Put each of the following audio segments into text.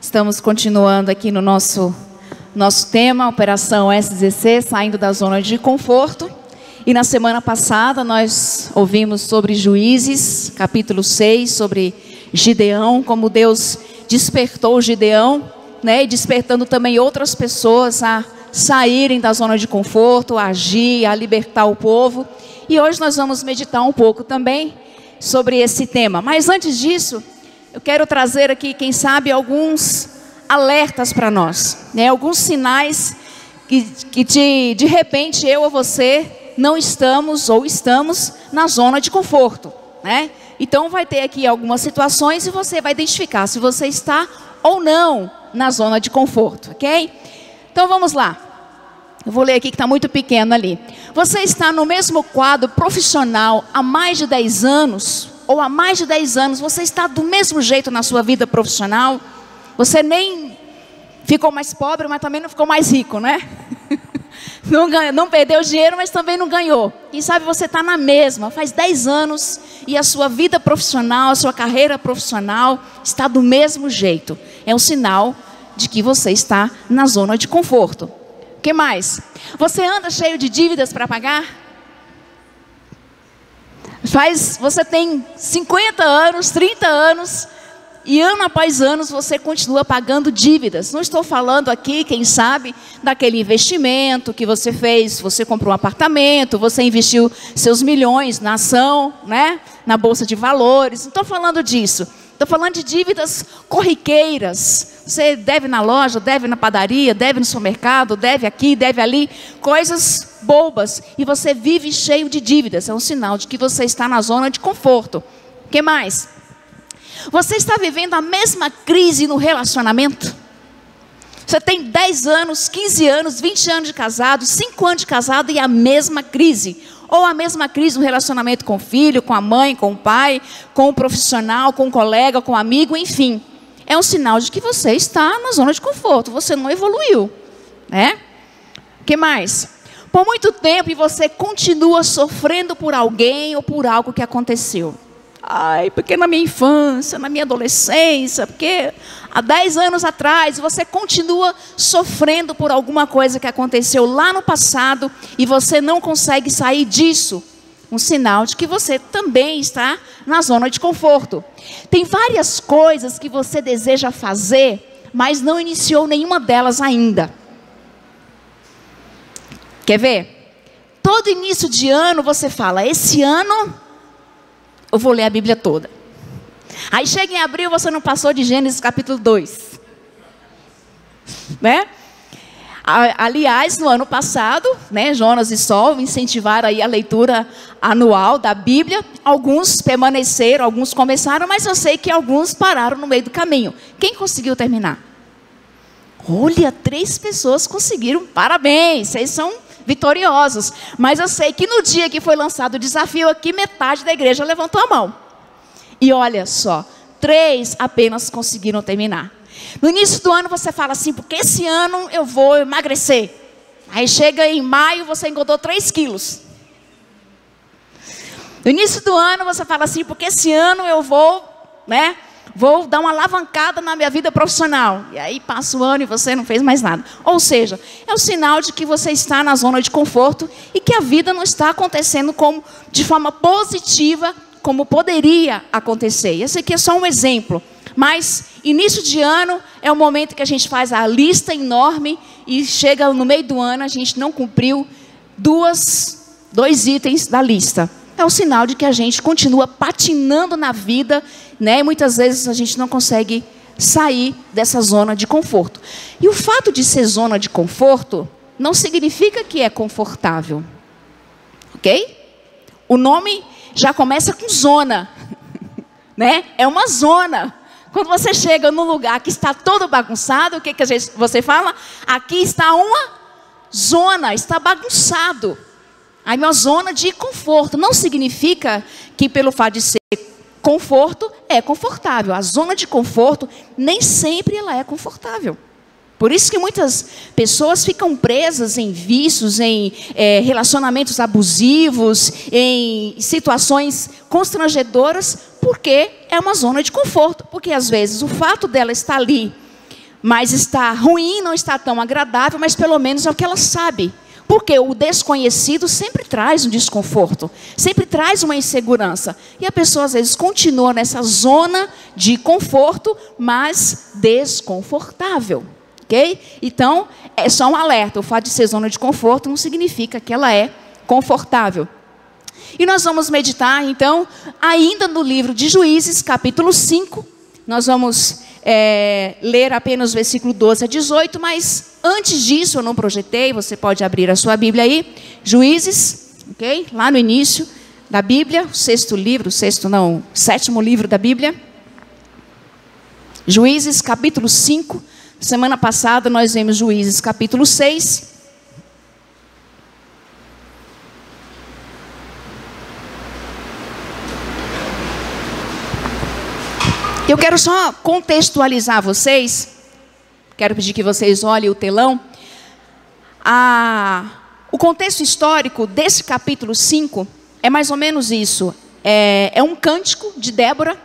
Estamos continuando aqui no nosso tema, Operação SZC, saindo da zona de conforto. E na semana passada nós ouvimos sobre Juízes, capítulo 6, sobre Gideão, como Deus despertou Gideão, né? E despertando também outras pessoas a saírem da zona de conforto, a agir, a libertar o povo. E hoje nós vamos meditar um pouco também sobre esse tema. Mas antes disso, eu quero trazer aqui, quem sabe, alguns alertas para nós, né? Alguns sinais que de repente eu ou você não estamos ou estamos na zona de conforto, né? Então vai ter aqui algumas situações e você vai identificar se você está ou não na zona de conforto, ok? Então vamos lá. Eu vou ler aqui que está muito pequeno ali. Você está no mesmo quadro profissional há mais de 10 anos, ou há mais de 10 anos, você está do mesmo jeito na sua vida profissional? Você nem ficou mais pobre, mas também não ficou mais rico, né? Não perdeu dinheiro, mas também não ganhou. Quem sabe você está na mesma, faz 10 anos, e a sua vida profissional, a sua carreira profissional está do mesmo jeito. É um sinal de que você está na zona de conforto. O que mais? Você anda cheio de dívidas para pagar? Você tem 50 anos, 30 anos, e ano após ano você continua pagando dívidas. Não estou falando aqui, quem sabe, daquele investimento que você fez. Você comprou um apartamento, você investiu seus milhões na ação, né? Na bolsa de valores. Não estou falando disso. Estou falando de dívidas corriqueiras. Você deve na loja, deve na padaria, deve no supermercado, deve aqui, deve ali. Coisas bobas. E você vive cheio de dívidas. É um sinal de que você está na zona de conforto. O que mais? Você está vivendo a mesma crise no relacionamento? Você tem 10 anos, 15 anos, 20 anos de casado, 5 anos de casado e a mesma crise. Ou a mesma crise no relacionamento com o filho, com a mãe, com o pai, com o profissional, com o colega, com o amigo, enfim. É um sinal de que você está na zona de conforto, você não evoluiu, né? O que mais? Por muito tempo e você continua sofrendo por alguém ou por algo que aconteceu. Ai, porque na minha infância, na minha adolescência, porque há 10 anos atrás você continua sofrendo por alguma coisa que aconteceu lá no passado e você não consegue sair disso. Um sinal de que você também está na zona de conforto. Tem várias coisas que você deseja fazer, mas não iniciou nenhuma delas ainda. Quer ver? Todo início de ano você fala, esse ano eu vou ler a Bíblia toda. Aí chega em abril, você não passou de Gênesis capítulo 2. Né? Aliás, no ano passado, né, Jonas e Sol incentivaram aí a leitura anual da Bíblia. Alguns permaneceram, alguns começaram, mas eu sei que alguns pararam no meio do caminho. Quem conseguiu terminar? Olha, 3 pessoas conseguiram. Parabéns, vocês são vitoriosos. Mas eu sei que no dia que foi lançado o desafio aqui, metade da igreja levantou a mão. E olha só, 3 apenas conseguiram terminar. No início do ano você fala assim, porque esse ano eu vou emagrecer. Aí chega em maio, você engordou 3 quilos. No início do ano você fala assim, porque esse ano eu vou, né? Vou dar uma alavancada na minha vida profissional. E aí passa o ano e você não fez mais nada. Ou seja, é um sinal de que você está na zona de conforto e que a vida não está acontecendo de forma positiva, como poderia acontecer. Esse aqui é só um exemplo. Mas início de ano é o momento que a gente faz a lista enorme e chega no meio do ano, a gente não cumpriu 2 itens da lista. É um sinal de que a gente continua patinando na vida, né? E muitas vezes a gente não consegue sair dessa zona de conforto. E o fato de ser zona de conforto não significa que é confortável. Ok? O nome já começa com zona. Né? É uma zona. Quando você chega num lugar que está todo bagunçado, o que você fala? Aqui está uma zona, está bagunçado. Aí uma zona de conforto. Não significa que pelo fato de ser conforto, é confortável. A zona de conforto, nem sempre ela é confortável. Por isso que muitas pessoas ficam presas em vícios, em relacionamentos abusivos, em situações constrangedoras, porque é uma zona de conforto. Porque às vezes o fato dela estar ali mas está ruim, não está tão agradável, mas pelo menos é o que ela sabe. Porque o desconhecido sempre traz um desconforto, sempre traz uma insegurança. E a pessoa às vezes continua nessa zona de conforto, mas desconfortável. Ok? Então, é só um alerta. O fato de ser zona de conforto não significa que ela é confortável. E nós vamos meditar, então, ainda no livro de Juízes, capítulo 5. Nós vamos ler apenas o versículo 12 a 18, mas antes disso, eu não projetei, você pode abrir a sua Bíblia aí. Juízes, ok? Lá no início da Bíblia, o sétimo livro da Bíblia. Juízes, capítulo 5. Semana passada nós vimos Juízes, capítulo 6. Eu quero só contextualizar vocês, quero pedir que vocês olhem o telão. O contexto histórico desse capítulo 5 é mais ou menos isso. É um cântico de Débora,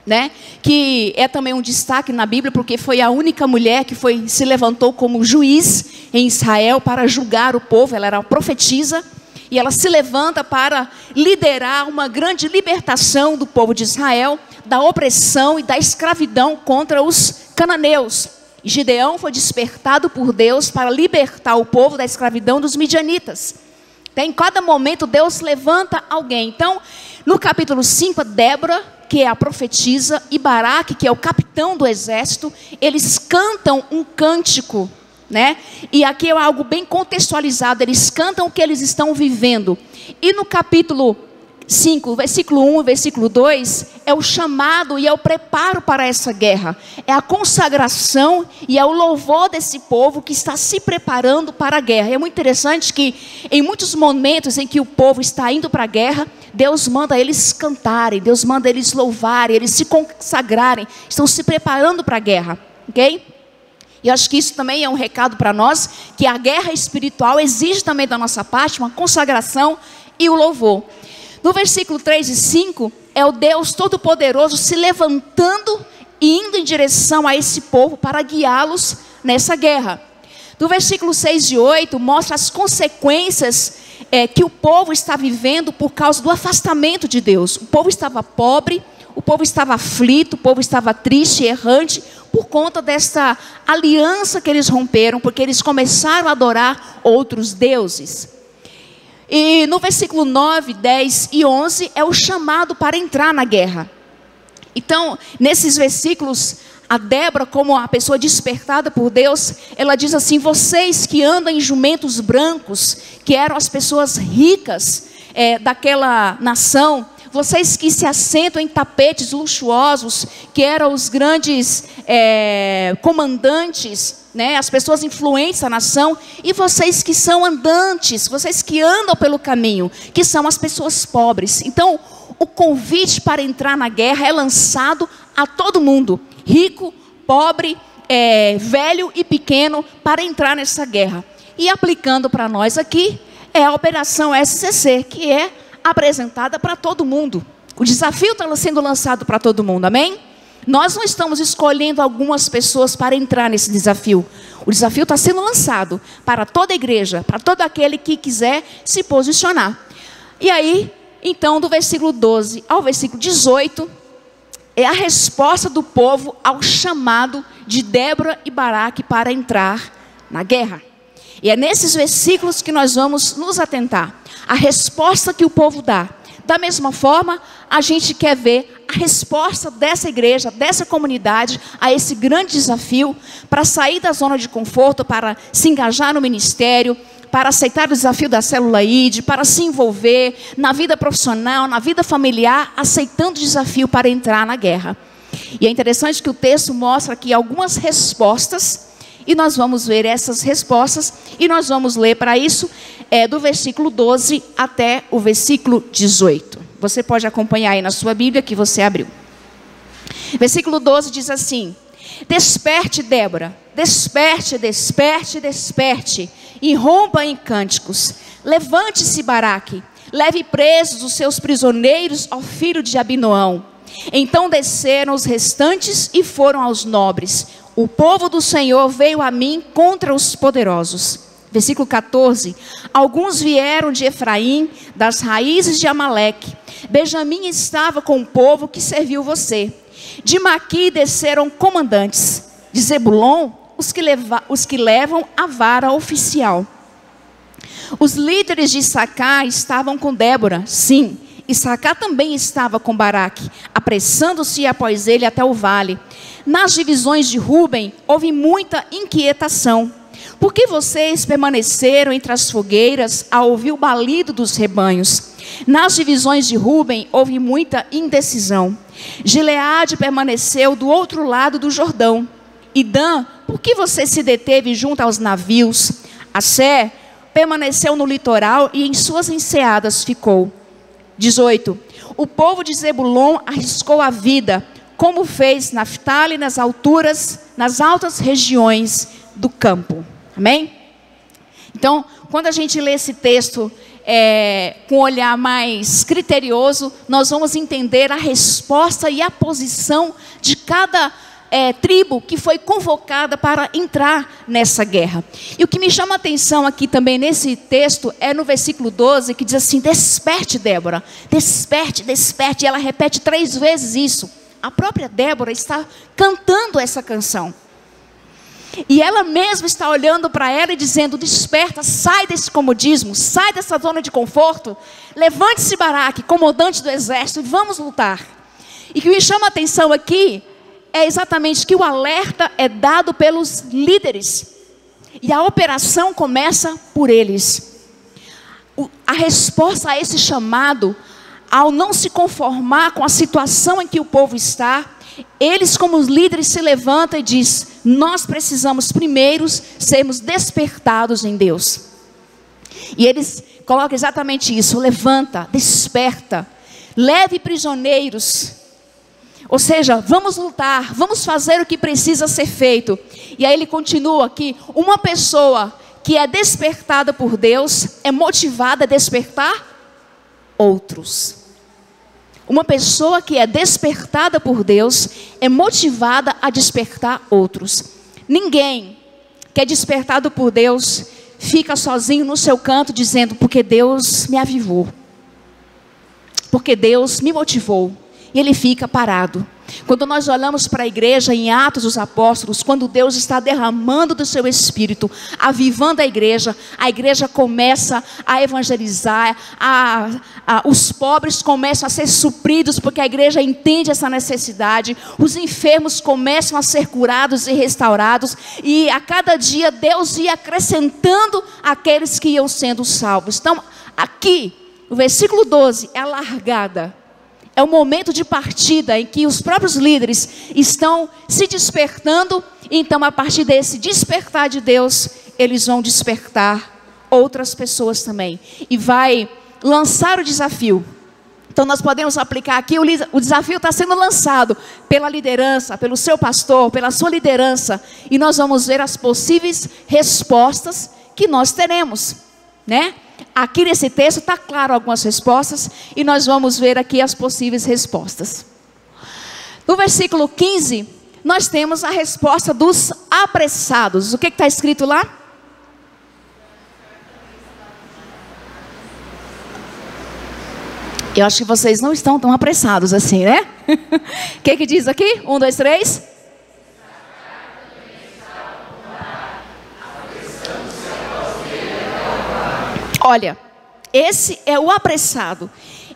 né, que é também um destaque na Bíblia, porque foi a única mulher que se levantou como juiz em Israel para julgar o povo. Ela era uma profetisa. E ela se levanta para liderar uma grande libertação do povo de Israel, da opressão e da escravidão contra os cananeus. E Gideão foi despertado por Deus para libertar o povo da escravidão dos midianitas. Então, em cada momento Deus levanta alguém. Então, no capítulo 5, Débora, que é a profetisa, e Baraque, que é o capitão do exército, eles cantam um cântico, né? E aqui é algo bem contextualizado. Eles cantam o que eles estão vivendo. E no capítulo 5, versículo 1 e versículo 2, é o chamado e é o preparo para essa guerra. É a consagração e é o louvor desse povo que está se preparando para a guerra. E é muito interessante que em muitos momentos em que o povo está indo para a guerra, Deus manda eles cantarem, Deus manda eles louvarem, eles se consagrarem, estão se preparando para a guerra, ok? E eu acho que isso também é um recado para nós, que a guerra espiritual exige também da nossa parte uma consagração e o louvor. No versículo 3 e 5, é o Deus Todo-Poderoso se levantando e indo em direção a esse povo para guiá-los nessa guerra. No versículo 6 e 8, mostra as consequências que o povo está vivendo por causa do afastamento de Deus. O povo estava pobre, o povo estava aflito, o povo estava triste e errante, por conta dessa aliança que eles romperam, porque eles começaram a adorar outros deuses. E no versículo 9, 10 e 11 é o chamado para entrar na guerra. Então, nesses versículos, a Débora, como a pessoa despertada por Deus, ela diz assim: vocês que andam em jumentos brancos, que eram as pessoas ricas daquela nação, vocês que se assentam em tapetes luxuosos, que eram os grandes comandantes, né, as pessoas influentes da nação, e vocês que são andantes, vocês que andam pelo caminho, que são as pessoas pobres. Então, o convite para entrar na guerra é lançado a todo mundo, rico, pobre, velho e pequeno, para entrar nessa guerra. E aplicando para nós aqui, é a Operação SCC, que é apresentada para todo mundo. O desafio está sendo lançado para todo mundo, amém? Nós não estamos escolhendo algumas pessoas para entrar nesse desafio. O desafio está sendo lançado para toda a igreja, para todo aquele que quiser se posicionar. E aí, então, do versículo 12 ao versículo 18, é a resposta do povo ao chamado de Débora e Baraque para entrar na guerra. E é nesses versículos que nós vamos nos atentar. A resposta que o povo dá. Da mesma forma, a gente quer ver a resposta dessa igreja, dessa comunidade, a esse grande desafio, para sair da zona de conforto, para se engajar no ministério, para aceitar o desafio da célula ID, para se envolver na vida profissional, na vida familiar, aceitando o desafio para entrar na guerra. E é interessante que o texto mostra aqui algumas respostas, e nós vamos ver essas respostas, e nós vamos ler para isso, do versículo 12 até o versículo 18. Você pode acompanhar aí na sua Bíblia que você abriu. Versículo 12 diz assim: desperte, Débora, desperte, desperte, desperte, e rompa em cânticos. Levante-se, Baraque, leve presos os seus prisioneiros ao filho de Abinoão. Então desceram os restantes e foram aos nobres. o povo do Senhor veio a mim contra os poderosos. Versículo 14, alguns vieram de Efraim, das raízes de Amaleque. Benjamim estava com o povo que serviu você. De Maqui desceram comandantes. De Zebulon, os que levam a vara oficial. Os líderes de Issacar estavam com Débora, sim. Issacar também estava com Baraque, apressando-se após ele até o vale. Nas divisões de Ruben, houve muita inquietação. Por que vocês permaneceram entre as fogueiras a ouvir o balido dos rebanhos? Nas divisões de Ruben, houve muita indecisão. Gileade permaneceu do outro lado do Jordão. E Dan, por que você se deteve junto aos navios? Asser permaneceu no litoral e em suas enseadas ficou. 18. O povo de Zebulon arriscou a vida, como fez Naftali nas altas regiões do campo. Amém? Então, quando a gente lê esse texto com um olhar mais criterioso, nós vamos entender a resposta e a posição de cada tribo que foi convocada para entrar nessa guerra. E o que me chama a atenção aqui também nesse texto é no versículo 12, que diz assim: desperte, Débora, desperte, desperte. E ela repete 3 vezes isso. A própria Débora está cantando essa canção. E ela mesma está olhando para ela e dizendo: desperta, sai desse comodismo, sai dessa zona de conforto, levante-se, Baraque, comandante do exército, e vamos lutar. E o que me chama a atenção aqui é exatamente que o alerta é dado pelos líderes, e a operação começa por eles. A resposta a esse chamado, ao não se conformar com a situação em que o povo está, eles, como os líderes, se levantam e dizem: nós precisamos primeiro sermos despertados em Deus. E eles colocam exatamente isso: levanta, desperta, leve prisioneiros. Ou seja, vamos lutar, vamos fazer o que precisa ser feito. E aí ele continua aqui: uma pessoa que é despertada por Deus é motivada a despertar outros. Uma pessoa que é despertada por Deus é motivada a despertar outros. Ninguém que é despertado por Deus fica sozinho no seu canto dizendo: porque Deus me avivou, porque Deus me motivou. E ele fica parado. Quando nós olhamos para a igreja em Atos dos Apóstolos, quando Deus está derramando do seu Espírito, avivando a igreja começa a evangelizar, os pobres começam a ser supridos, porque a igreja entende essa necessidade, os enfermos começam a ser curados e restaurados, e a cada dia Deus ia acrescentando aqueles que iam sendo salvos. Então, aqui, o versículo 12 é a largada. É o momento de partida em que os próprios líderes estão se despertando. Então, a partir desse despertar de Deus, eles vão despertar outras pessoas também. E vai lançar o desafio. Então, nós podemos aplicar aqui, o desafio está sendo lançado pela liderança, pelo seu pastor, pela sua liderança. E nós vamos ver as possíveis respostas que nós teremos, né? Aqui nesse texto está claro algumas respostas, e nós vamos ver aqui as possíveis respostas. No versículo 15, nós temos a resposta dos apressados. O que está escrito lá? Eu acho que vocês não estão tão apressados assim, né? O que diz aqui? 1, 2, 3. Olha, esse é o apressado.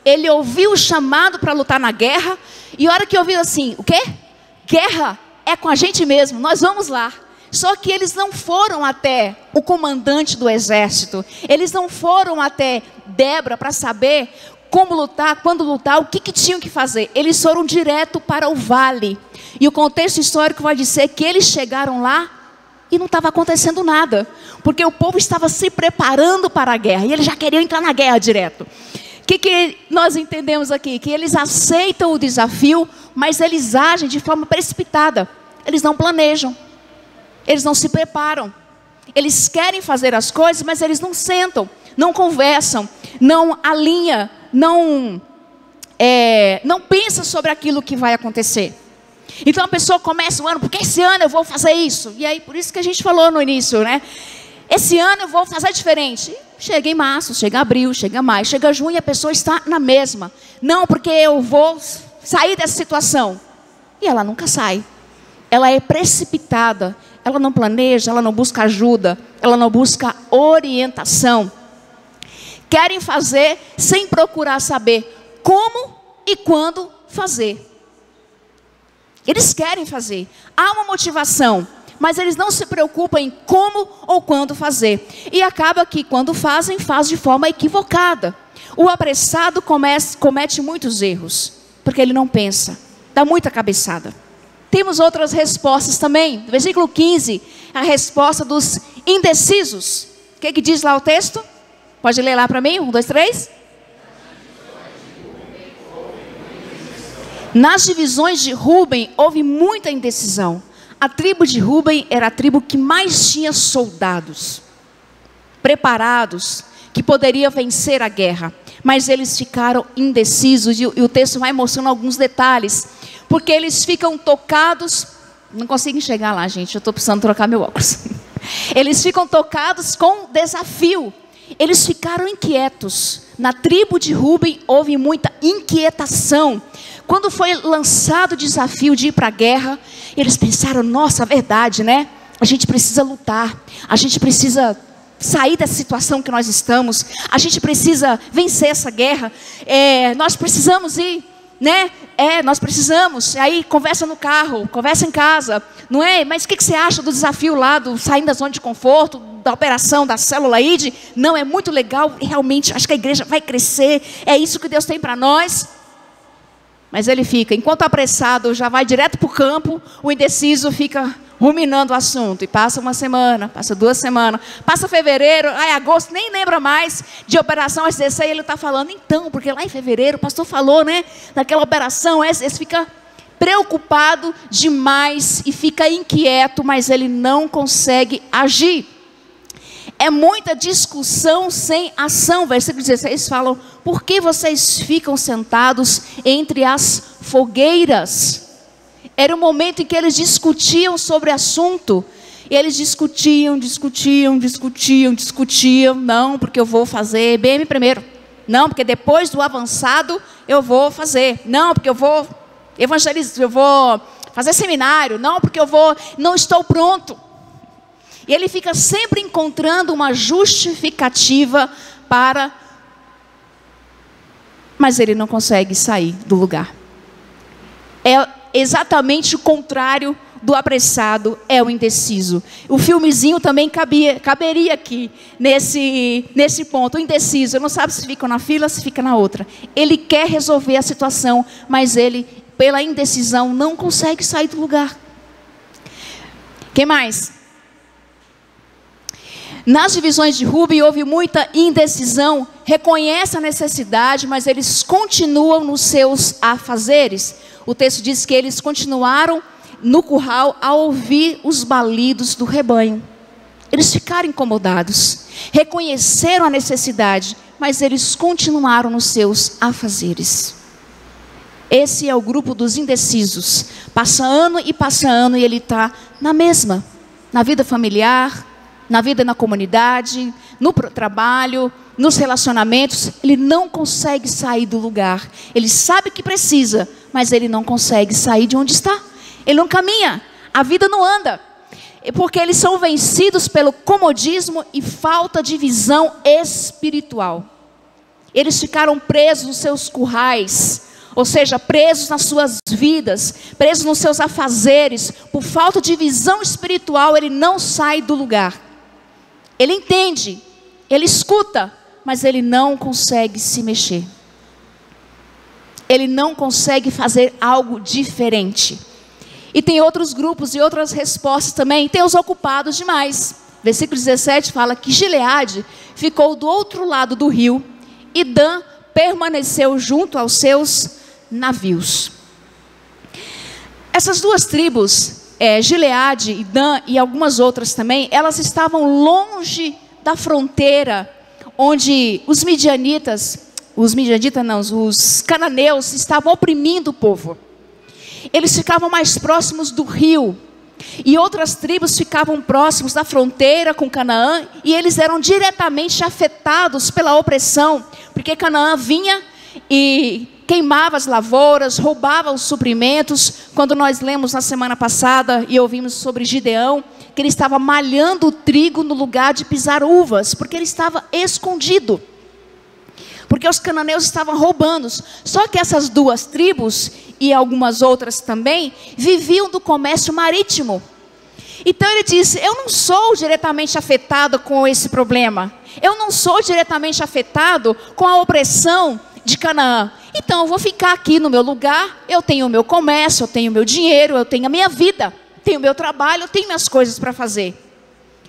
Ele ouviu o chamado para lutar na guerra, e a hora que ouviu assim: o quê? Guerra é com a gente mesmo, nós vamos lá. Só que eles não foram até o comandante do exército, eles não foram até Débora para saber como lutar, quando lutar, o que tinham que fazer. Eles foram direto para o vale. E o contexto histórico vai dizer que eles chegaram lá e não estava acontecendo nada, porque o povo estava se preparando para a guerra, e eles já queriam entrar na guerra direto. O que nós entendemos aqui? Que eles aceitam o desafio, mas eles agem de forma precipitada. Eles não planejam, eles não se preparam. Eles querem fazer as coisas, mas eles não sentam, não conversam, não alinham, não pensam sobre aquilo que vai acontecer. Então a pessoa começa o ano, porque esse ano eu vou fazer isso. E aí, por isso que a gente falou no início, né? Esse ano eu vou fazer diferente. Chega em março, chega abril, chega maio, chega junho e a pessoa está na mesma. Não, porque eu vou sair dessa situação. E ela nunca sai. Ela é precipitada. Ela não planeja, ela não busca ajuda, ela não busca orientação. Querem fazer sem procurar saber como e quando fazer. Eles querem fazer. Há uma motivação, mas eles não se preocupam em como ou quando fazer. E acaba que quando fazem, faz de forma equivocada. O apressado comete muitos erros, porque ele não pensa, dá muita cabeçada. Temos outras respostas também. No versículo 15, a resposta dos indecisos. O que diz lá o texto? Pode ler lá para mim? 1, 2, 3. Nas divisões de Rúben houve muita indecisão. A tribo de Rúben era a tribo que mais tinha soldados preparados, que poderia vencer a guerra. Mas eles ficaram indecisos, e o texto vai mostrando alguns detalhes, porque eles ficam tocados, não consigo enxergar lá, gente, eu estou precisando trocar meu óculos. Eles ficam tocados com desafio, eles ficaram inquietos. Na tribo de Rúben houve muita inquietação. Quando foi lançado o desafio de ir para a guerra, eles pensaram, nossa, verdade, né? A gente precisa lutar, a gente precisa sair dessa situação que nós estamos, a gente precisa vencer essa guerra, nós precisamos ir, né? Nós precisamos. Aí conversa no carro, conversa em casa, não é? Mas o que você acha do desafio lá, do saindo da zona de conforto, da operação da célula ID? Não, é muito legal, realmente acho que a igreja vai crescer, é isso que Deus tem para nós. Mas ele fica, enquanto o apressado já vai direto para o campo, o indeciso fica ruminando o assunto. E passa uma semana, passa 2 semanas, passa fevereiro, agosto, nem lembra mais de operação SDC. E ele está falando, então, porque lá em fevereiro o pastor falou, né, daquela operação. Ele fica preocupado demais e fica inquieto, mas ele não consegue agir. É muita discussão sem ação. Versículo 16 falam, por que vocês ficam sentados entre as fogueiras? Era um momento em que eles discutiam sobre assunto. E eles discutiam. Não, porque eu vou fazer BM primeiro. Não, porque depois do avançado eu vou fazer. Não, porque eu vou evangelizar, eu vou fazer seminário. Não, porque não estou pronto. E ele fica sempre encontrando uma justificativa mas ele não consegue sair do lugar. É exatamente o contrário do apressado, é o indeciso. O filmezinho também caberia aqui, nesse ponto. O indeciso, não sabe se fica na fila, se fica na outra. Ele quer resolver a situação, mas ele, pela indecisão, não consegue sair do lugar. Quem mais? Nas divisões de Rúben houve muita indecisão, reconhece a necessidade, mas eles continuam nos seus afazeres. O texto diz que eles continuaram no curral a ouvir os balidos do rebanho. Eles ficaram incomodados, reconheceram a necessidade, mas eles continuaram nos seus afazeres. Esse é o grupo dos indecisos. Passa ano e ele está na mesma, na vida familiar, na vida na comunidade, no trabalho, nos relacionamentos. Ele não consegue sair do lugar. Ele sabe que precisa, mas ele não consegue sair de onde está. Ele não caminha, a vida não anda. Porque eles são vencidos pelo comodismo e falta de visão espiritual. Eles ficaram presos nos seus currais, ou seja, presos nas suas vidas, presos nos seus afazeres. Por falta de visão espiritual, ele não sai do lugar. Ele entende, ele escuta, mas ele não consegue se mexer. Ele não consegue fazer algo diferente. E tem outros grupos e outras respostas também. Tem os ocupados demais. Versículo 17 fala que Gileade ficou do outro lado do rio e Dan permaneceu junto aos seus navios. Essas duas tribos, Gileade e Dan e algumas outras também, elas estavam longe da fronteira onde os cananeus estavam oprimindo o povo. eles ficavam mais próximos do rio. E outras tribos ficavam próximos da fronteira com Canaã, e eles eram diretamente afetados pela opressão, porque Canaã vinha e queimava as lavouras, roubava os suprimentos. Quando nós lemos na semana passada e ouvimos sobre Gideão, que ele estava malhando o trigo no lugar de pisar uvas, porque ele estava escondido, porque os cananeus estavam roubando. Só que essas duas tribos, e algumas outras também, viviam do comércio marítimo. Então ele disse: eu não sou diretamente afetado com esse problema, eu não sou diretamente afetado com a opressão de Canaã, então eu vou ficar aqui no meu lugar. Eu tenho o meu comércio, eu tenho o meu dinheiro, eu tenho a minha vida, tenho o meu trabalho, eu tenho minhas coisas para fazer.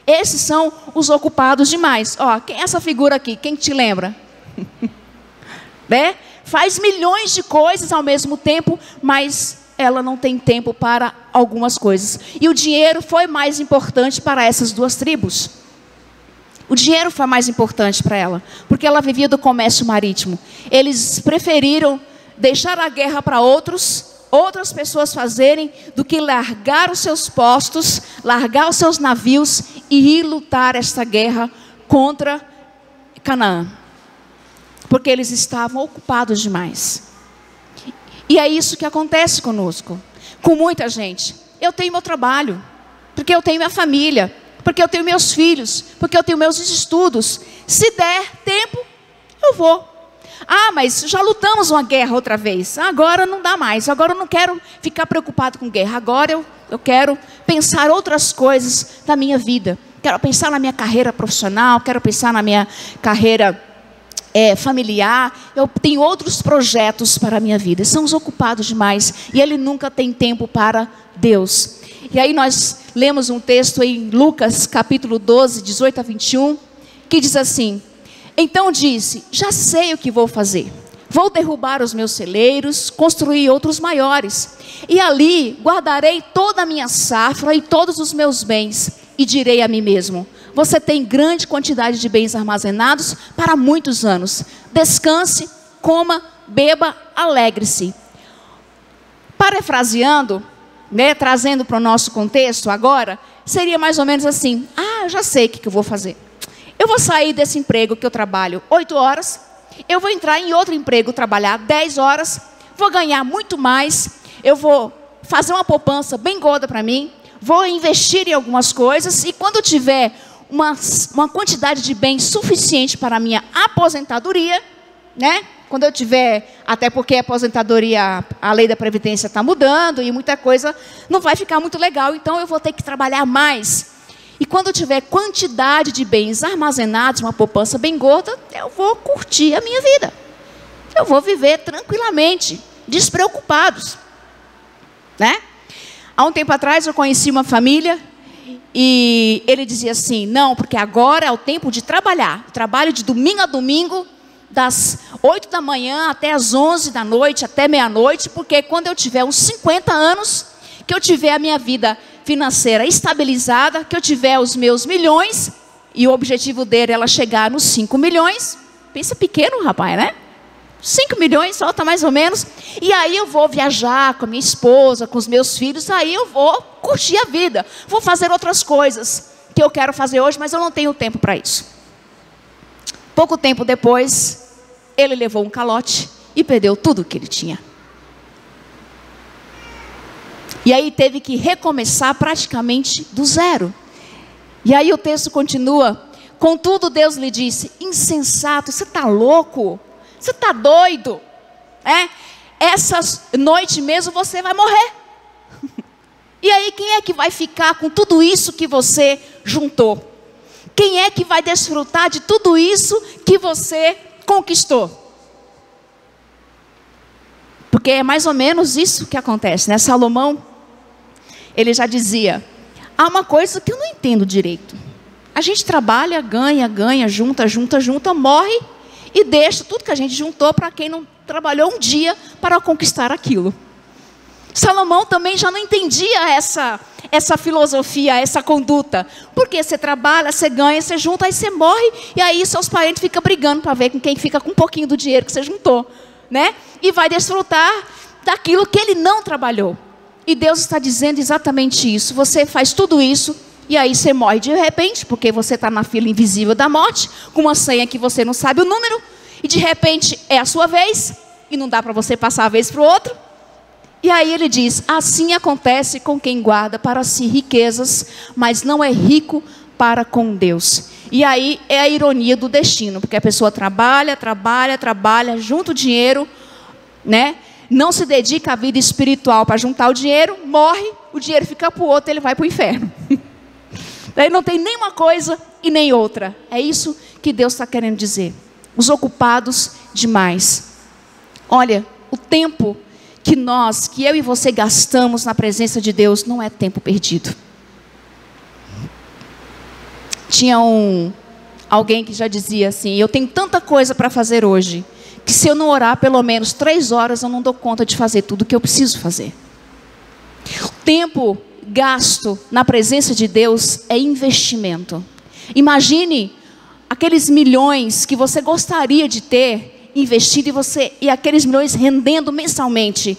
Esses são os ocupados demais. Ó, quem é essa figura aqui? Quem te lembra? Né? Faz milhões de coisas ao mesmo tempo, mas ela não tem tempo para algumas coisas. E o dinheiro foi mais importante para essas duas tribos. O dinheiro foi mais importante para ela, porque ela vivia do comércio marítimo. Eles preferiram deixar a guerra para outras pessoas fazerem, do que largar os seus postos, largar os seus navios e ir lutar esta guerra contra Canaã, porque eles estavam ocupados demais. E é isso que acontece conosco, com muita gente. Eu tenho meu trabalho, porque eu tenho minha família, porque eu tenho meus filhos, porque eu tenho meus estudos. Se der tempo, eu vou. Ah, mas já lutamos uma guerra outra vez, agora não dá mais, agora eu não quero ficar preocupado com guerra, agora eu quero pensar outras coisas da minha vida. Quero pensar na minha carreira profissional, quero pensar na minha carreira familiar. Eu tenho outros projetos para a minha vida. São os ocupados demais, e ele nunca tem tempo para Deus. E aí nós lemos um texto em Lucas capítulo 12, 18 a 21, que diz assim: então disse: já sei o que vou fazer. Vou derrubar os meus celeiros, construir outros maiores, e ali guardarei toda a minha safra e todos os meus bens, e direi a mim mesmo: você tem grande quantidade de bens armazenados para muitos anos. Descanse, coma, beba, alegre-se. Parafraseando, né, trazendo para o nosso contexto agora, seria mais ou menos assim: eu já sei o que eu vou fazer. Eu vou sair desse emprego que eu trabalho 8 horas, eu vou entrar em outro emprego, trabalhar 10 horas, vou ganhar muito mais, eu vou fazer uma poupança bem gorda para mim, vou investir em algumas coisas, e quando eu tiver uma quantidade de bens suficiente para a minha aposentadoria, né? Quando eu tiver, até porque a aposentadoria, a lei da Previdência está mudando, e muita coisa não vai ficar muito legal, então eu vou ter que trabalhar mais. E quando eu tiver quantidade de bens armazenados, uma poupança bem gorda, eu vou curtir a minha vida. Eu vou viver tranquilamente, despreocupados, né? Há um tempo atrás eu conheci uma família, e ele dizia assim: não, porque agora é o tempo de trabalhar. Eu trabalho de domingo a domingo, das 8 da manhã até as 11 da noite, até meia-noite, porque quando eu tiver uns 50 anos, que eu tiver a minha vida financeira estabilizada, que eu tiver os meus milhões, e o objetivo dele era chegar nos 5 milhões, pensa pequeno, rapaz, né? 5 milhões, só tá mais ou menos, e aí eu vou viajar com a minha esposa, com os meus filhos, aí eu vou curtir a vida, vou fazer outras coisas que eu quero fazer hoje, mas eu não tenho tempo para isso. Pouco tempo depois, ele levou um calote e perdeu tudo que ele tinha. E aí teve que recomeçar praticamente do zero. E aí o texto continua: contudo Deus lhe disse: insensato, você está louco? Você está doido? Essa noite mesmo você vai morrer. E aí quem é que vai ficar com tudo isso que você juntou? Quem é que vai desfrutar de tudo isso que você conquistou? Porque é mais ou menos isso que acontece, né? Salomão, ele já dizia: há uma coisa que eu não entendo direito. A gente trabalha, ganha, junta, morre e deixa tudo que a gente juntou para quem não trabalhou um dia para conquistar aquilo. Salomão também já não entendia essa filosofia, essa conduta. Porque você trabalha, você ganha, você junta, aí você morre, e aí seus parentes ficam brigando para ver com quem fica com um pouquinho do dinheiro que você juntou, né? E vai desfrutar daquilo que ele não trabalhou. E Deus está dizendo exatamente isso. Você faz tudo isso e aí você morre de repente, porque você está na fila invisível da morte, com uma senha que você não sabe o número, e de repente é a sua vez, e não dá para você passar a vez para o outro. E aí ele diz, assim acontece com quem guarda para si riquezas, mas não é rico para com Deus. E aí é a ironia do destino, porque a pessoa trabalha, junta o dinheiro, né? Não se dedica à vida espiritual para juntar o dinheiro, morre, o dinheiro fica para o outro, ele vai para o inferno. Daí não tem nem uma coisa e nem outra. É isso que Deus está querendo dizer. Os ocupados demais. Olha, o tempo que eu e você gastamos na presença de Deus não é tempo perdido. Tinha alguém que já dizia assim, eu tenho tanta coisa para fazer hoje, que se eu não orar pelo menos 3 horas, eu não dou conta de fazer tudo o que eu preciso fazer. O tempo gasto na presença de Deus é investimento. Imagine aqueles milhões que você gostaria de ter investido e aqueles milhões rendendo mensalmente.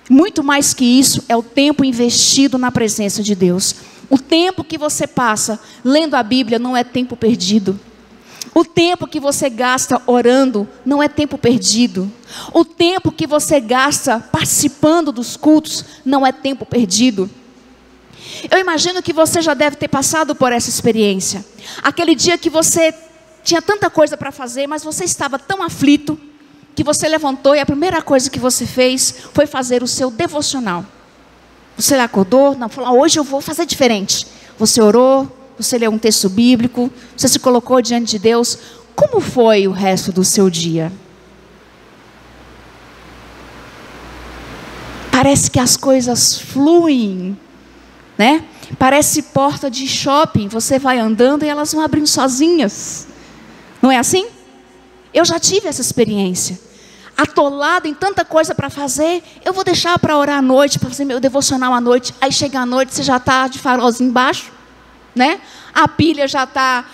Muito mais que isso é o tempo investido na presença de Deus. O tempo que você passa lendo a Bíblia não é tempo perdido. O tempo que você gasta orando não é tempo perdido. O tempo que você gasta participando dos cultos não é tempo perdido. Eu imagino que você já deve ter passado por essa experiência. Aquele dia que você tinha tanta coisa para fazer, mas você estava tão aflito, que você levantou e a primeira coisa que você fez foi fazer o seu devocional. Você acordou, não, falou, hoje eu vou fazer diferente. Você orou, você leu um texto bíblico, você se colocou diante de Deus. Como foi o resto do seu dia? Parece que as coisas fluem, né? Parece porta de shopping, você vai andando e elas vão abrindo sozinhas. Não é assim? Eu já tive essa experiência. Atolado em tanta coisa para fazer, eu vou deixar para orar à noite, para fazer meu devocional à noite. Aí chega à noite, você já está de farolzinho embaixo, né? A pilha já está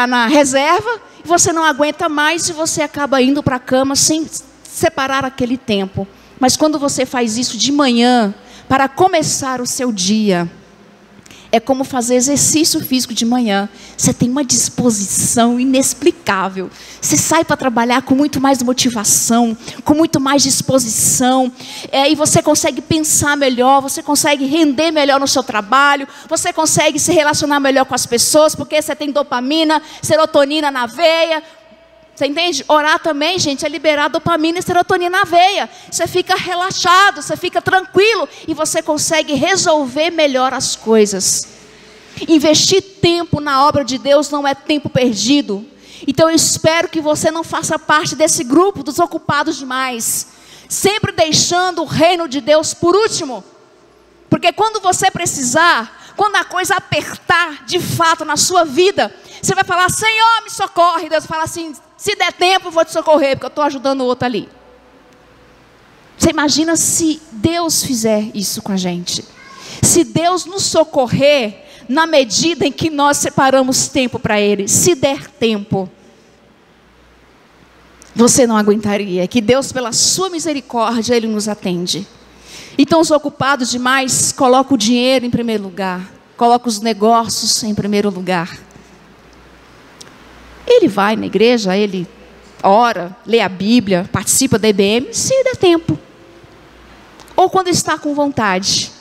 na reserva, e você não aguenta mais e você acaba indo para a cama sem separar aquele tempo. Mas quando você faz isso de manhã, para começar o seu dia, é como fazer exercício físico de manhã. Você tem uma disposição inexplicável. Você sai para trabalhar com muito mais motivação, com muito mais disposição. E você consegue pensar melhor, você consegue render melhor no seu trabalho, você consegue se relacionar melhor com as pessoas, porque você tem dopamina, serotonina na veia. Você entende? Orar também, gente, é liberar dopamina e serotonina na veia. Você fica relaxado, você fica tranquilo e você consegue resolver melhor as coisas. Investir tempo na obra de Deus não é tempo perdido. Então eu espero que você não faça parte desse grupo dos ocupados demais, sempre deixando o reino de Deus por último. Porque quando você precisar, quando a coisa apertar de fato na sua vida, você vai falar, Senhor, me socorre. Deus fala assim, se der tempo eu vou te socorrer, porque eu estou ajudando o outro ali. Você imagina se Deus fizer isso com a gente? Se Deus nos socorrer na medida em que nós separamos tempo para Ele, se der tempo, você não aguentaria. Que Deus, pela sua misericórdia, Ele nos atende. Então os ocupados demais colocam o dinheiro em primeiro lugar, colocam os negócios em primeiro lugar. Ele vai na igreja, ele ora, lê a Bíblia, participa da EBM, se der tempo. Ou quando está com vontade,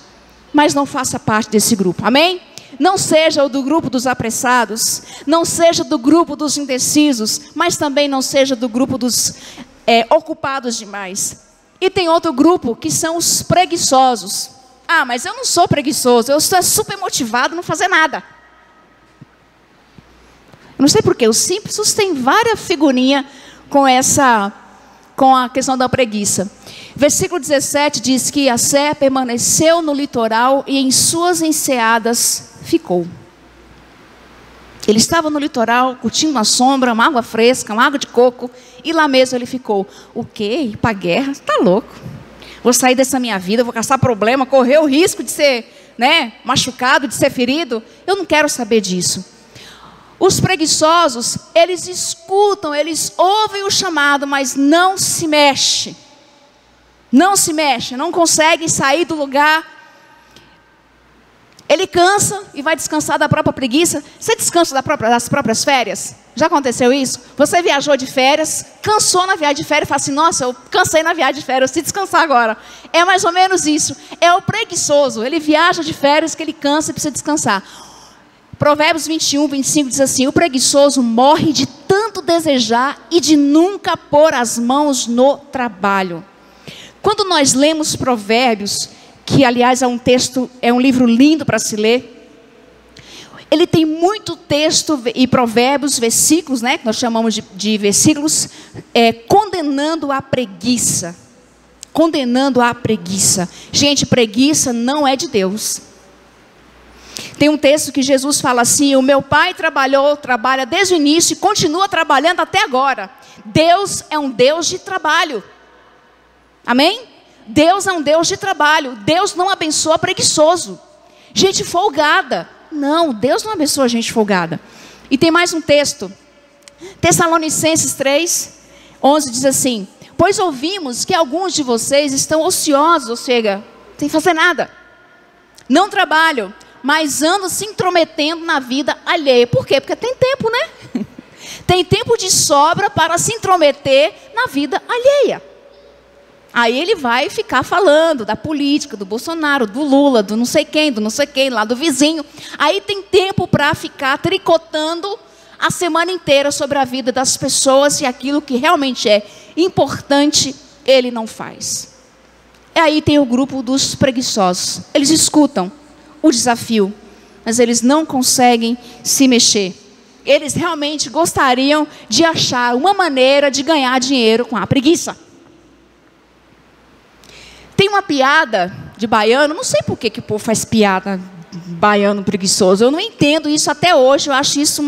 mas não faça parte desse grupo, amém? Não seja o do grupo dos apressados, não seja do grupo dos indecisos, mas também não seja do grupo dos ocupados demais. E tem outro grupo que são os preguiçosos. Ah, mas eu não sou preguiçoso, eu estou super motivado a não fazer nada. Eu não sei porquê, os Simpsons têm várias figurinhas com a questão da preguiça. Versículo 17 diz que a Sé permaneceu no litoral e em suas enseadas ficou. Ele estava no litoral, curtindo uma sombra, uma água fresca, uma água de coco, e lá mesmo ele ficou. O quê? Ir para a guerra? Está louco. Vou sair dessa minha vida, vou caçar problema, correr o risco de ser machucado, de ser ferido. Eu não quero saber disso. Os preguiçosos, eles escutam, eles ouvem o chamado, mas não se mexem. não se mexe, não consegue sair do lugar. Ele cansa e vai descansar da própria preguiça. Você descansa das próprias férias? Já aconteceu isso? Você viajou de férias, cansou na viagem de férias e fala assim, nossa, eu cansei na viagem de férias, eu preciso descansar agora. É mais ou menos isso. É o preguiçoso, ele viaja de férias que ele cansa e precisa descansar. Provérbios 21, 25 diz assim, o preguiçoso morre de tanto desejar e de nunca pôr as mãos no trabalho. Quando nós lemos Provérbios, que aliás é um texto, é um livro lindo para se ler, ele tem muito texto e provérbios, versículos, né, que nós chamamos de versículos, condenando a preguiça. Condenando a preguiça. Gente, preguiça não é de Deus. Tem um texto que Jesus fala assim, o meu pai trabalha desde o início e continua trabalhando até agora. Deus é um Deus de trabalho. Amém? Deus é um Deus de trabalho. Deus não abençoa preguiçoso. Gente folgada. Não, Deus não abençoa gente folgada. E tem mais um texto. Tessalonicenses 3, 11 diz assim, pois ouvimos que alguns de vocês estão ociosos, ou seja, sem fazer nada. Não trabalham, mas andam se intrometendo na vida alheia. Por quê? Porque tem tempo, né? Tem tempo de sobra para se intrometer na vida alheia. Aí ele vai ficar falando da política, do Bolsonaro, do Lula, do não sei quem, lá do vizinho. Aí tem tempo para ficar tricotando a semana inteira sobre a vida das pessoas e aquilo que realmente é importante, ele não faz. E aí tem o grupo dos preguiçosos. Eles escutam o desafio, mas eles não conseguem se mexer. Eles realmente gostariam de achar uma maneira de ganhar dinheiro com a preguiça. Tem uma piada de baiano, não sei por que o povo faz piada baiano preguiçoso. Eu não entendo isso até hoje, eu acho isso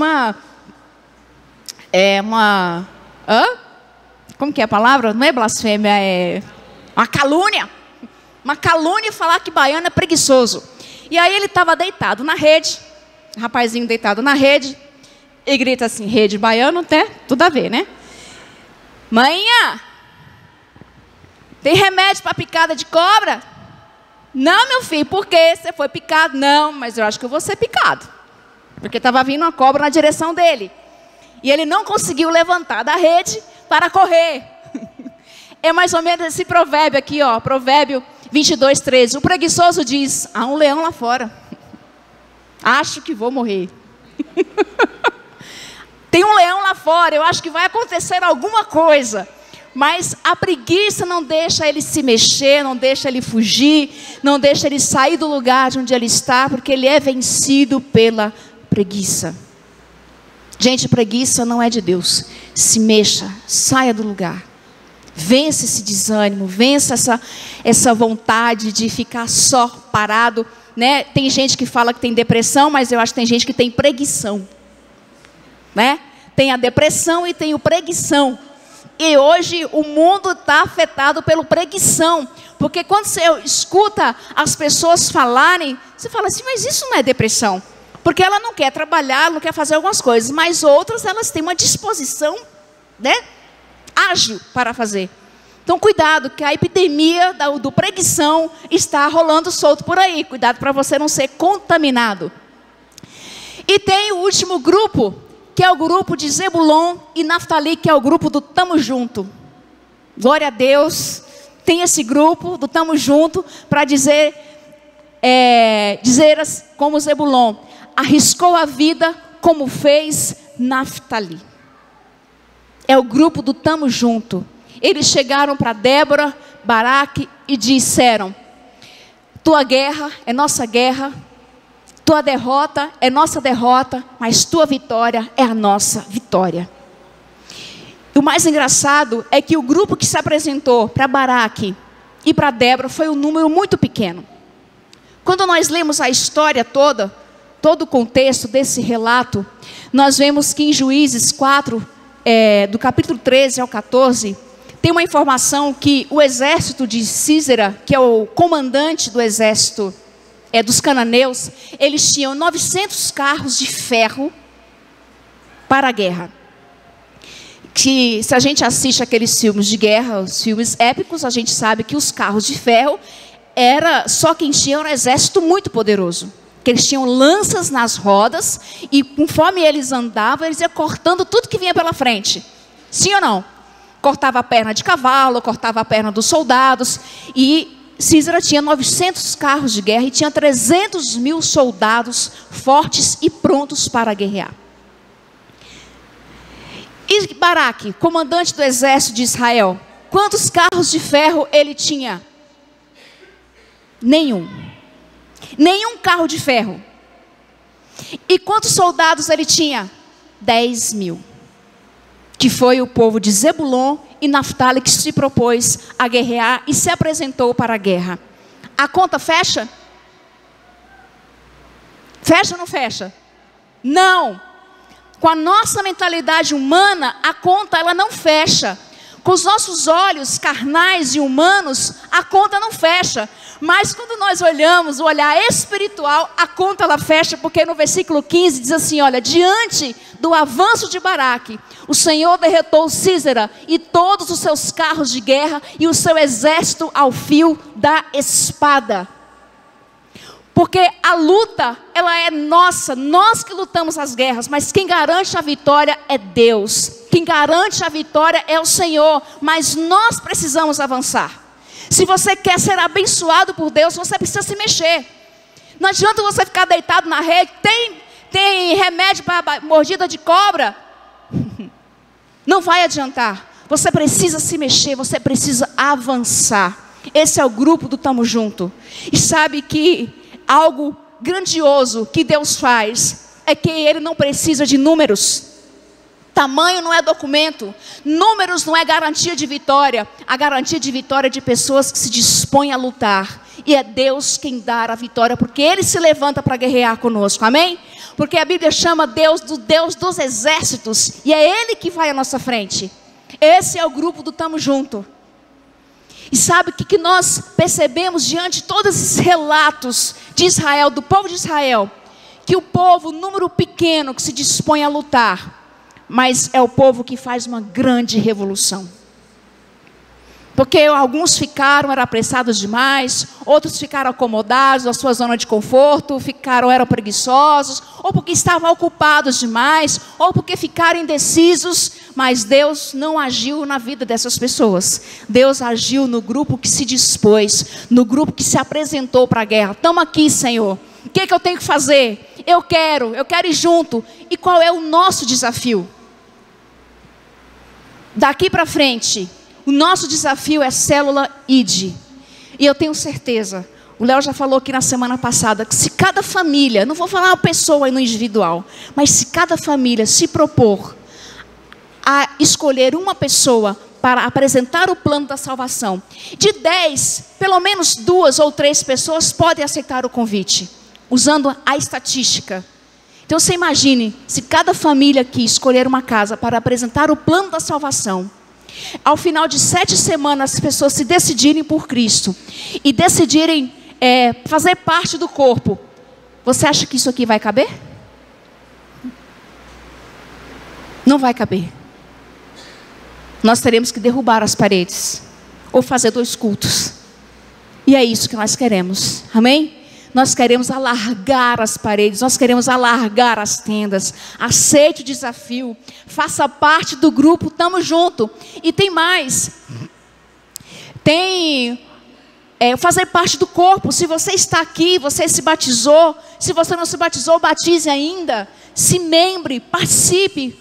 como que é a palavra? Não é blasfêmia, é uma calúnia. Uma calúnia falar que baiano é preguiçoso. E aí ele estava deitado na rede, rapazinho deitado na rede, e grita assim, rede baiano, até tudo a ver, né? Manhã! Tem remédio para picada de cobra? Não, meu filho, por quê? Você foi picado? Não, mas eu acho que eu vou ser picado. Porque estava vindo uma cobra na direção dele. E ele não conseguiu levantar da rede para correr. É mais ou menos esse provérbio aqui, ó, Provérbio 22, 13. O preguiçoso diz, há um leão lá fora. Acho que vou morrer. Tem um leão lá fora, eu acho que vai acontecer alguma coisa. Mas a preguiça não deixa ele se mexer, não deixa ele fugir, não deixa ele sair do lugar de onde ele está, porque ele é vencido pela preguiça. Gente, preguiça não é de Deus. Se mexa, saia do lugar. Vence esse desânimo, vença essa vontade de ficar só parado, né? Tem gente que fala que tem depressão, mas eu acho que tem gente que tem preguição, né? Tem a depressão e tem o preguição. E hoje o mundo está afetado pelo preguição. Porque quando você escuta as pessoas falarem, você fala assim, mas isso não é depressão. Porque ela não quer trabalhar, ela não quer fazer algumas coisas. Mas outras, elas têm uma disposição, né, ágil para fazer. Então cuidado, que a epidemia do preguição está rolando solto por aí. Cuidado para você não ser contaminado. E tem o último grupo, que é o grupo de Zebulon e Naftali, que é o grupo do Tamo Junto. Glória a Deus, tem esse grupo do Tamo Junto, para dizer como Zebulon, arriscou a vida como fez Naftali. É o grupo do Tamo Junto. Eles chegaram para Débora, Baraque e disseram, tua guerra é nossa guerra, tua derrota é nossa derrota, mas tua vitória é a nossa vitória. E o mais engraçado é que o grupo que se apresentou para Baraque e para Débora foi um número muito pequeno. Quando nós lemos a história toda, todo o contexto desse relato, nós vemos que em Juízes 4, do capítulo 13 ao 14, tem uma informação que o exército de Sísera, que é o comandante do exército dos cananeus, eles tinham 900 carros de ferro para a guerra. que se a gente assiste aqueles filmes de guerra, os filmes épicos, a gente sabe que os carros de ferro era só quem tinha um exército muito poderoso. Que eles tinham lanças nas rodas e conforme eles andavam, eles iam cortando tudo que vinha pela frente. Sim ou não? Cortava a perna de cavalo, cortava a perna dos soldados. E Císara tinha 900 carros de guerra e tinha 300 mil soldados fortes e prontos para guerrear. E Baraque, comandante do exército de Israel, quantos carros de ferro ele tinha? Nenhum. Nenhum carro de ferro. E quantos soldados ele tinha? 10 mil. Que foi o povo de Zebulon e Naftali que se propôs a guerrear e se apresentou para a guerra. A conta fecha? Fecha ou não fecha? Não. Com a nossa mentalidade humana, a conta ela não fecha. Com os nossos olhos carnais e humanos, a conta não fecha. Mas quando nós olhamos o olhar espiritual, a conta ela fecha, porque no versículo 15 diz assim, olha, diante do avanço de Baraque, o Senhor derrotou Císara e todos os seus carros de guerra e o seu exército ao fio da espada. Porque a luta, ela é nossa, nós que lutamos as guerras, mas quem garante a vitória é Deus. Quem garante a vitória é o Senhor, mas nós precisamos avançar. Se você quer ser abençoado por Deus, você precisa se mexer. Não adianta você ficar deitado na rede, tem remédio para mordida de cobra. Não vai adiantar. Você precisa se mexer, você precisa avançar. Esse é o grupo do Tamo Junto. E sabe que algo grandioso que Deus faz é que Ele não precisa de números. Tamanho não é documento. Números não é garantia de vitória. A garantia de vitória é de pessoas que se dispõem a lutar. E é Deus quem dá a vitória, porque Ele se levanta para guerrear conosco, amém? Porque a Bíblia chama Deus do Deus dos exércitos, e é Ele que vai à nossa frente. Esse é o grupo do Tamo Junto. E sabe o que nós percebemos diante de todos esses relatos de Israel, do povo de Israel? Que o povo, número pequeno, que se dispõe a lutar, mas é o povo que faz uma grande revolução. Porque alguns eram apressados demais, outros ficaram acomodados na sua zona de conforto, eram preguiçosos, ou porque estavam ocupados demais, ou porque ficaram indecisos, mas Deus não agiu na vida dessas pessoas. Deus agiu no grupo que se dispôs, no grupo que se apresentou para a guerra. Estamos aqui, Senhor. O que eu tenho que fazer? Eu quero ir junto. E qual é o nosso desafio? Daqui para frente, o nosso desafio é célula ID. E eu tenho certeza, o Léo já falou aqui na semana passada, que se cada família, não vou falar uma pessoa aí no individual, mas se cada família se propor a escolher uma pessoa para apresentar o plano da salvação, de 10, pelo menos 2 ou 3 pessoas podem aceitar o convite, usando a estatística. Então você imagine, se cada família aqui escolher uma casa para apresentar o plano da salvação, ao final de 7 semanas as pessoas se decidirem por Cristo e decidirem fazer parte do corpo, você acha que isso aqui vai caber? Não vai caber. Nós teremos que derrubar as paredes ou fazer 2 cultos. E é isso que nós queremos, amém? Nós queremos alargar as paredes, nós queremos alargar as tendas. Aceite o desafio, faça parte do grupo, tamo junto. E tem mais, fazer parte do corpo. Se você está aqui, você se batizou, se você não se batizou, batize ainda. Se membre, participe,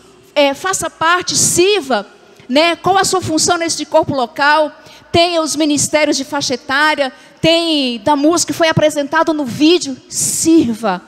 faça parte, sirva, né? Qual a sua função nesse corpo local? Tem os ministérios de faixa etária, tem da música que foi apresentado no vídeo. Sirva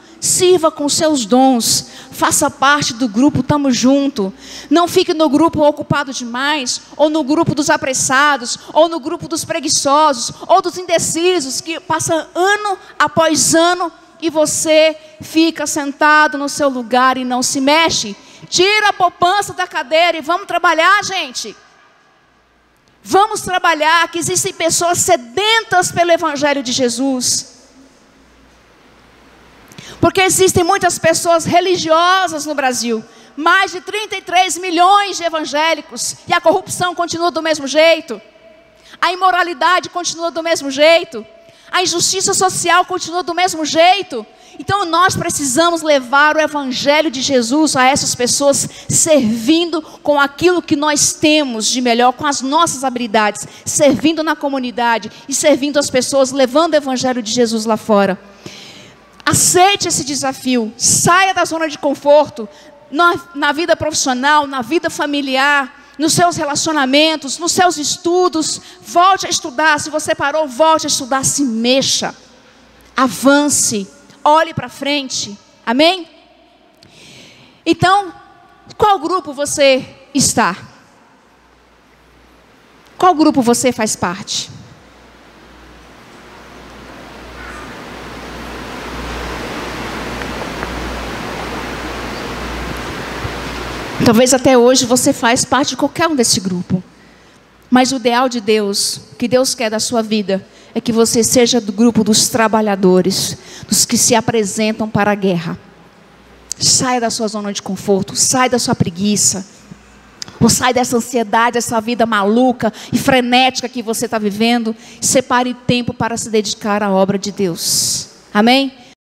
com seus dons, faça parte do grupo, tamo junto. Não fique no grupo ocupado demais, ou no grupo dos apressados, ou no grupo dos preguiçosos, ou dos indecisos, que passa ano após ano, e você fica sentado no seu lugar e não se mexe. Tira a poupança da cadeira e vamos trabalhar, gente. Vamos trabalhar, que existem pessoas sedentas pelo Evangelho de Jesus. Porque existem muitas pessoas religiosas no Brasil, Mais de 33 milhões de evangélicos. E a corrupção continua do mesmo jeito. A imoralidade continua do mesmo jeito. A injustiça social continua do mesmo jeito. Então nós precisamos levar o evangelho de Jesus a essas pessoas, servindo com aquilo que nós temos de melhor, com as nossas habilidades, servindo na comunidade e servindo as pessoas, levando o evangelho de Jesus lá fora. Aceite esse desafio, saia da zona de conforto, na vida profissional, na vida familiar, nos seus relacionamentos, nos seus estudos. Volte a estudar. Se você parou, volte a estudar, se mexa, avance, olhe para frente, amém? Então, qual grupo você está? Qual grupo você faz parte? Talvez até hoje você faz parte de qualquer um desse grupo. Mas o ideal de Deus, que Deus quer da sua vida, é que você seja do grupo dos trabalhadores, dos que se apresentam para a guerra. Saia da sua zona de conforto, saia da sua preguiça, ou saia dessa ansiedade, dessa vida maluca e frenética que você está vivendo. Separe tempo para se dedicar à obra de Deus. Amém?